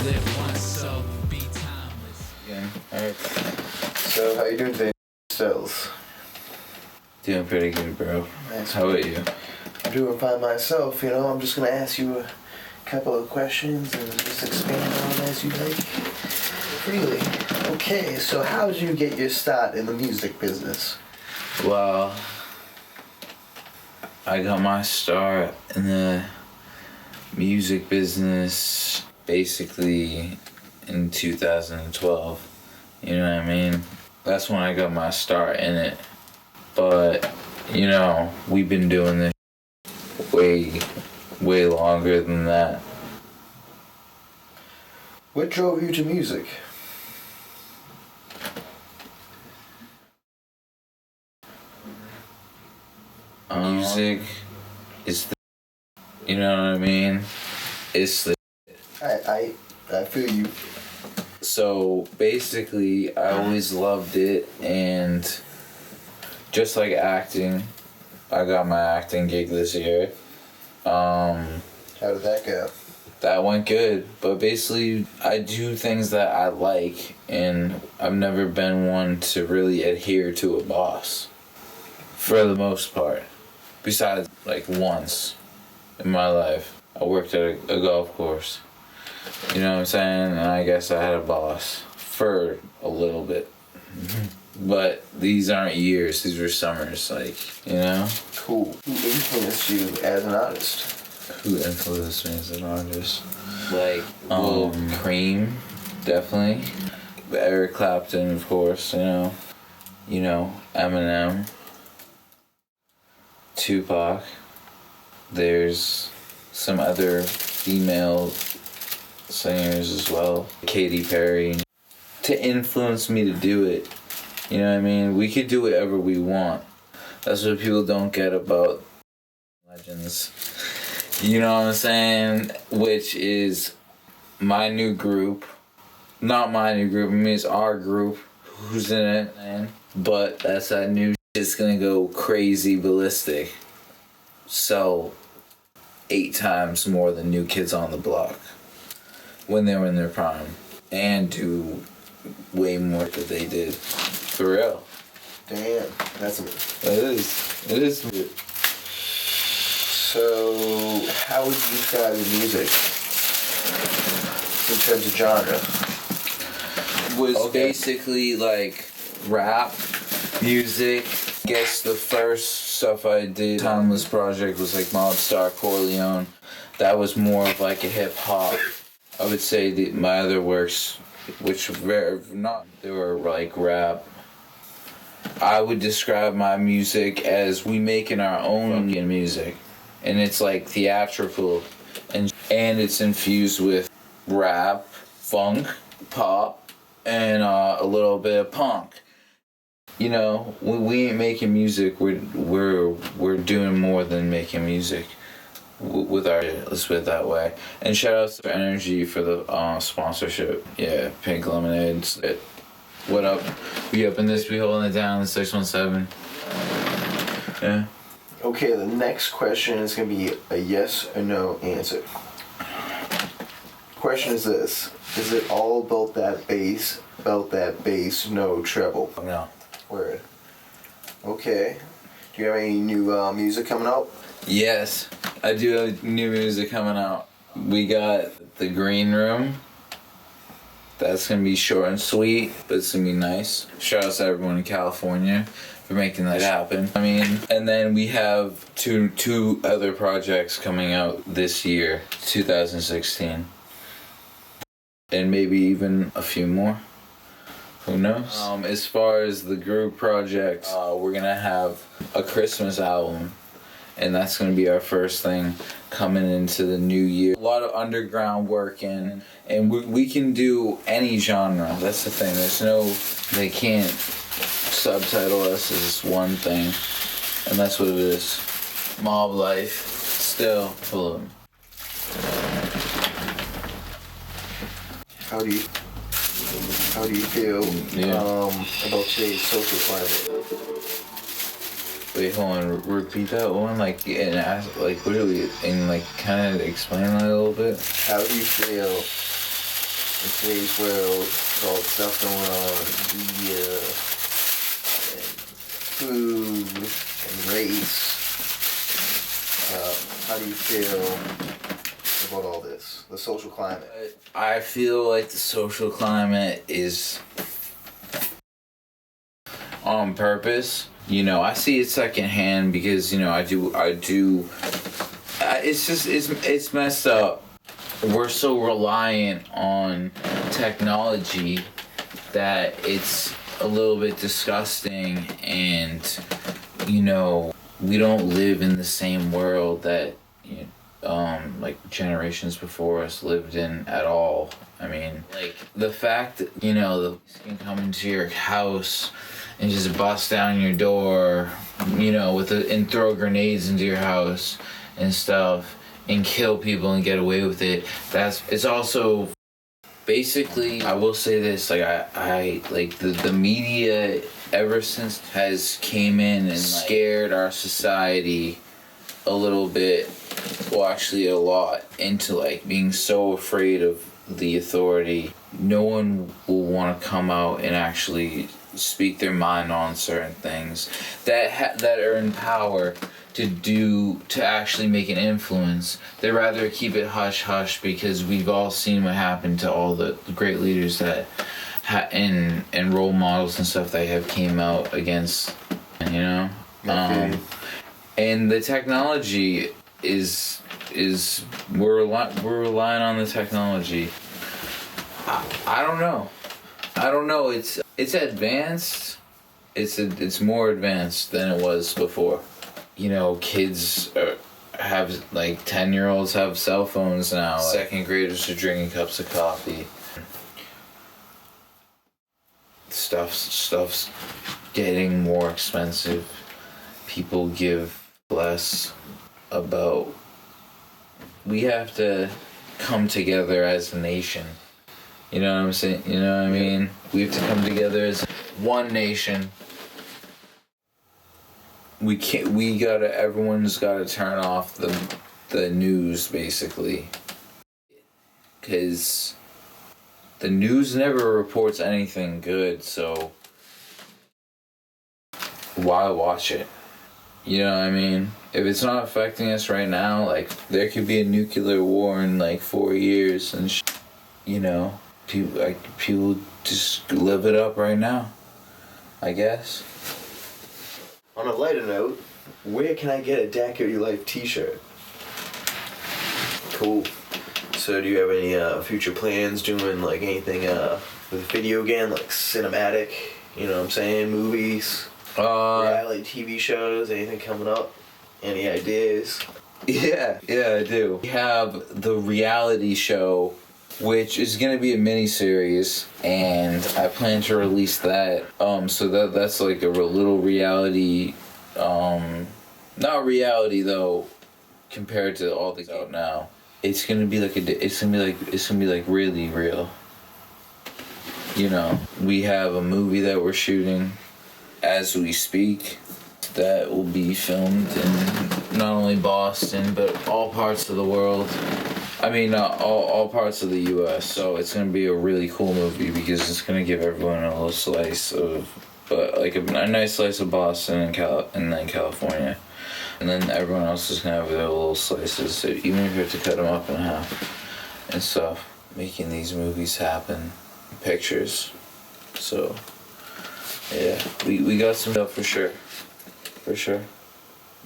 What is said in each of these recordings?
live once, so be timeless. Yeah. Alright. So, how you doing today, Stills? Doing pretty good, bro. Nice. How about you? I'm doing fine myself, you know. I'm just gonna ask you a couple of questions and just expand on as you like. Freely. Okay, so how did you get your start in the music business? Well, I got my start in the music business basically in 2012. You know what I mean? That's when I got my start in it. But, you know, we've been doing this way longer than that. What drove you to music? Music is the, you know what I mean? It's the. I feel you. So basically, I always loved it, and just like acting, I got my acting gig this year. How did that go? That went good, but basically, I do things that I like, and I've never been one to really adhere to a boss, for the most part. Besides, like, once in my life, I worked at a golf course. You know what I'm saying? And I guess I had a boss for a little bit. But these aren't years, these were summers, like, you know? Cool. Who influenced you as an artist? Who influenced me as an artist? Like, Cream, definitely. Eric Clapton, of course, you know, Eminem. Tupac. There's some other female singers as well. Katy Perry. To influence me to do it. You know what I mean? We could do whatever we want. That's what people don't get about legends. You know what I'm saying? Which is my new group. Not my new group, I mean it's our group. Who's in it, man? But that's that new it's gonna go crazy ballistic. So 8 times more than New Kids on the Block when they were in their prime, and do way more than they did. For real. Damn, that's It is. So, how would you describe your music in terms of genre? Was basically like rap music. Guess the first stuff I did, Timeless Project, was like Mob Star Corleone. That was more of like a hip hop. I would say my other works, which were not, they were like rap. I would describe my music as we making our own fucking music, and it's like theatrical, and it's infused with rap, funk, pop, and a little bit of punk. You know, we ain't making music. We're doing more than making music with our. Let's put it that way. And shout out to Energy for the sponsorship. Yeah, Pink Lemonade. What up? We up in this? We holding it down. 617. Yeah. Okay, the next question is gonna be a yes or no answer. Question is this: is it all about that bass? No treble. No. Word. Okay. Do you have any new music coming out? Yes, I do have new music coming out. We got The Green Room. That's gonna be short and sweet, but it's gonna be nice. Shout out to everyone in California for making that happen. I mean, and then we have two other projects coming out this year, 2016. And maybe even a few more. Who knows? As far as the group project, we're gonna have a Christmas album, and that's gonna be our first thing coming into the new year. A lot of underground work and we can do any genre. That's the thing. They can't subtitle us as one thing, and that's what it is. Mob life, still full of. How do you feel about today's social climate? Wait, hold on. Repeat that one. Like, and ask, like, what do we? And like, kind of explain that a little bit. How do you feel in today's world, with all the stuff going on, media, and food, and race, how do you feel about all this, the social climate? I feel like the social climate is on purpose. You know, I see it secondhand because, you know, I do. It's messed up. We're so reliant on technology that it's a little bit disgusting, and, you know, we don't live in the same world that, you know, like generations before us lived in at all. I mean, like, the fact that, you know, the can come into your house and just bust down your door, you know, and throw grenades into your house and stuff and kill people and get away with it. It's also basically, I will say this, like, I like the media ever since has came in and scared our society a little bit, well, actually a lot, into like being so afraid of the authority. No one will want to come out and actually speak their mind on certain things that are in power to actually make an influence. They rather keep it hush hush, because we've all seen what happened to all the great leaders that and role models and stuff that have came out against, you know. And the technology is we're relying on the technology. I don't know. It's advanced. It's more advanced than it was before. You know, kids have, like, 10-year-olds have cell phones now. Second graders are drinking cups of coffee. Stuff's getting more expensive. People give less about. We have to come together as a nation. You know what I'm saying? You know what I mean? We have to come together as one nation. Everyone's gotta turn off the news, basically. Because the news never reports anything good, so why watch it? You know what I mean? If it's not affecting us right now, like, there could be a nuclear war in like 4 years, and you know, people just live it up right now, I guess. On a lighter note, where can I get a Dak of Your Life t-shirt? Cool. So do you have any future plans doing like anything with video game, like cinematic, you know what I'm saying, movies, reality TV shows, anything coming up? Any ideas? Yeah, I do. We have the reality show, which is gonna be a mini-series, and I plan to release that. So that's like a little reality, not reality though, compared to all the out now. It's gonna be like really real. You know, we have a movie that we're shooting as we speak that will be filmed in not only Boston but all parts of the world. I mean, all parts of the U.S. So it's gonna be a really cool movie because it's gonna give everyone a little slice of, like a nice slice of Boston and then California, and then everyone else is gonna have their little slices. So even if you have to cut them up in half and stuff, making these movies happen, pictures. So yeah, we got some stuff for sure.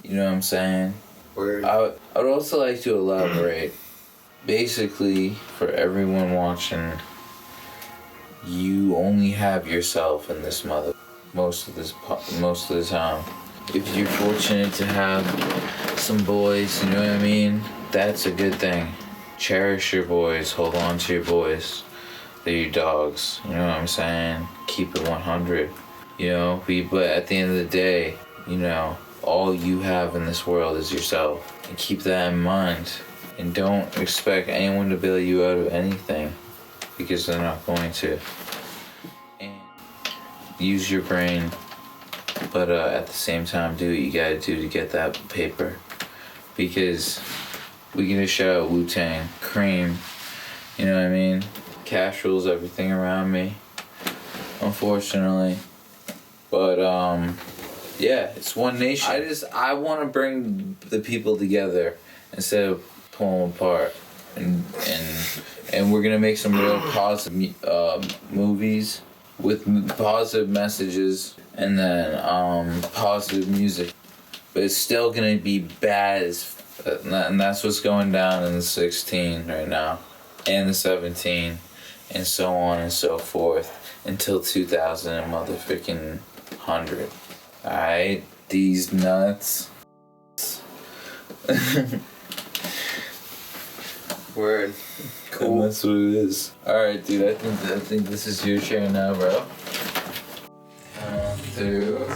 You know what I'm saying? Word. I would also like to elaborate. Basically, for everyone watching, you only have yourself in this most of the time. If you're fortunate to have some boys, you know what I mean? That's a good thing. Cherish your boys. Hold on to your boys. They're your dogs. You know what I'm saying? Keep it 100. You know, but at the end of the day, you know, all you have in this world is yourself. And keep that in mind. And don't expect anyone to bail you out of anything, because they're not going to. And use your brain, but at the same time, do what you gotta do to get that paper. Because we can just shout out Wu-Tang, Cream, you know what I mean? cash rules everything around me, unfortunately. But yeah, it's one nation. I want to bring the people together instead of pulling them apart, and we're gonna make some real positive movies with positive messages, and then positive music. But it's still gonna be bad as, and that's what's going down in the 16 right now, and the 17, and so on and so forth until 2000 and motherfucking 100. Alright, these nuts. Word. Cool. And that's what it is. Alright, dude, I think this is your chair now, bro. 1, 2.